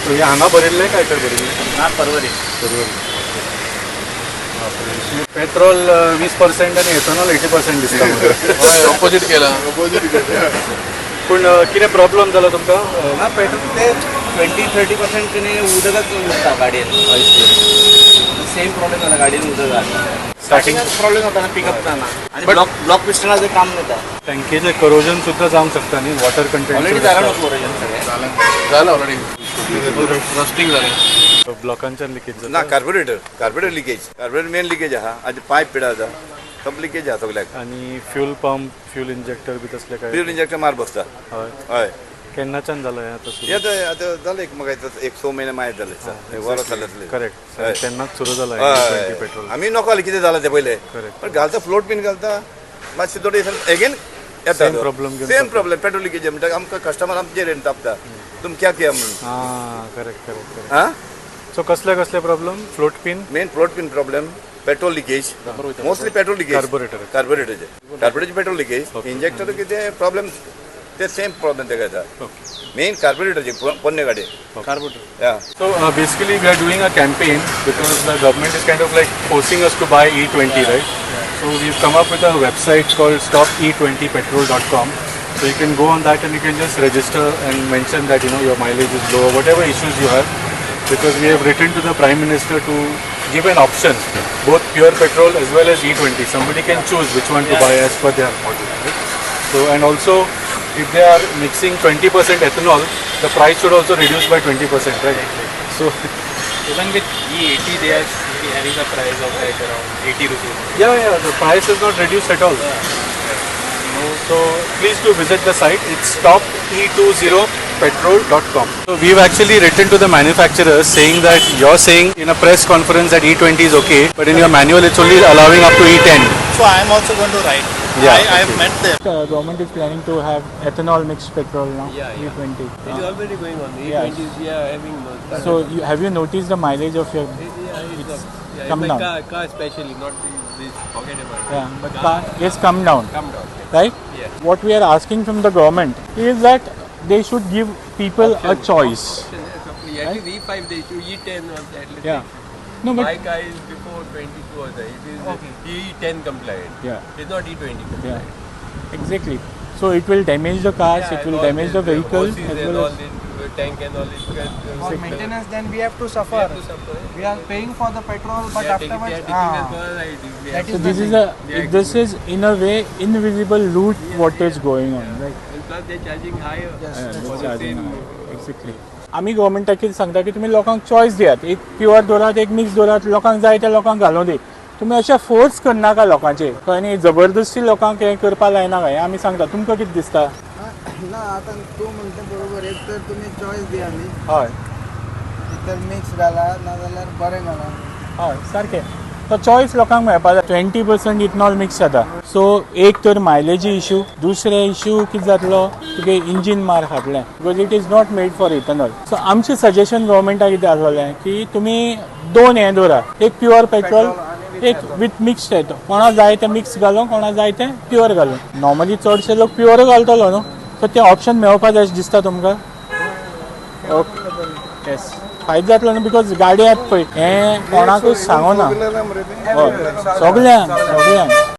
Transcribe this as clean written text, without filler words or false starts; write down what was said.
हे हांगा बरयल्लें काय तर बरयल्लें ना परवरी पेट्रोल 20% आणि एथनॉल 80% दिसता ऑपोजिट केला पूण कितें प्रॉब्लम जालो तुमकां ना पेट्रोल ते 20-30% उदकच उरता गाडयेन सेम प्रॉब्लेम जाला गाडयेन उदक घालता स्टार्टिंगच प्रॉब्लेम जाता ना पिकअप जाना आणि ब्लॉक पिस्टनाचें काम जाता टँकेचें करोजन सुद्धा जावंक शकता न्ही वॉटर ऑलरेडी कंटेंट जाला न्हू फ्लोरेजन सगळें झालं ऑलरेडी रस्टिंग झाले ब्लॉकांच्यान लिकेज ना carburettor leakage carburettor main leakage आहा आनी पायप पिडा आसा सब लिकेज आहा सगळ्याक आनी फ्यूल पंप फ्यूल इंजेक्टर बी तसले काय फ्यूल इंजेक्टर मार बसता हय हय केन्नाच्यान जालो हें आतां सुरू येता आतां जालें एक म्हाका एक 6 म्हयने मागीर जालें वरां जालें करेक्ट हय. तेन्नाच सुरू जाला हय पेट्रोल आमी नॉक जालें कितें जालां तें पयलें Correct. पण घालता फ्लोट बीन घालता मातशें थोडी एगेन येता Same problem घेवन सेम प्रॉब्लेम पेट्रोल लिकेज म्हणटा आमकां कस्टमर आमचे रेट तापता तुम क्या किया म्हणून हां करेक्ट हां सो कसले problem float pin main float pin problem petrol leakage mostly petrol leakage कार्बोरेटरचे पेट्रोल लिकेज इंजेक्टर कितें प्रॉब्लेम ते सेम प्रॉब्लेम तेका येता मेन कार्बोरेटरचे पोन्ने गाडी कार्बोरेटर या So basically we are doing a campaign because the government is kind of like forcing us to buy E20, right? So we've come up with a website called stope20petrol.com. So you can go on that and you can just register and mention that your mileage is low, whatever issues you have, because we have written to the Prime Minister to give an option, both pure petrol as well as E20. Somebody can choose which one to buy as per their model. Right? So and also if they are mixing 20% ethanol, the price should also reduce by 20%, right? So Even with E80, they are having a price of like around 80 rupees. yeah, the price is not reduced at all. So please do visit the site. It's stop-e20petrol.com. So we've actually written to the manufacturers saying that you're saying in a press conference that E20 is okay, but in your manual it's only allowing up to E10. So I am also going to write. Yeah, I have met them. Government is planning to have ethanol mixed petrol now, Yeah. E20. It is already going on. Yes. E20 is having those. So have you noticed the mileage of your come my down? car especially, not this forget about it. Yeah, but car is come down, Come down. right? Yeah. What we are asking from the government is that they should give people a choice. At least E5 they should E10 or at least. Yeah. No, My but car is before 22 also. It is E10 compliant. yeah, It's not E20 compliant. exactly. So it will damage the cars, Yeah, it and will all damage this, the vehicle horses as and well all as. this tank and all this. For maintenance, then we have to We suffer. have to suffer. We are paying for the petrol, but They are taking afterwards, us for a ride. We have That So is this the is Yeah, this is in a way invisible loot what is going on, right? And plus they're charging higher. Yeah, for that's the charging same. high. Exactly. आमी गव्हर्मेंटाक कितें सांगता की तुमी लोकांक choice दियात एक pure दवरात एक मिक्स दवरात लोकांक जाय त्या लोकांक घालूं दी तुमी अशें फोर्स करनाका लोकांचेर कळ्ळें न्ही जबरदस्ती लोकांक हें करपा लायनाका हें आमी सांगता तुमकां कितें दिसता ना आता तू म्हणते बरोबर एक तर तुम्ही चॉईस दिया न्ही हय तर मिक्स घाला नाजाल्यार बरें घाला हय सारकें तो चॉयस लोकांक मेळपा जाय 20% इथनॉल मिक्स जाता सो एक तर मायलेजी इशू दुसरे इशू कितें जातलो तुगे इंजीन मार खातलें because it is not made for ethanol so आमचें सजेशन गव्हर्मेंटाक कितें आसलें की तुमी दोन हें दवरा एक प्युअर पेट्रोल एक विथ मिक्स येतो कोणा जाय तें मिक्स घालूं कोणा जाय तें प्युअर घालूं नॉर्मली चडशे लोक प्युअर घालतलो न्हू सो तें ऑप्शन मेळपा जाय दिसता तुमकां ओके येस फायदो जातलो न्हू बिकॉज गाडी आहात पळय हें कोणाकूच सांगोना सगळ्यांक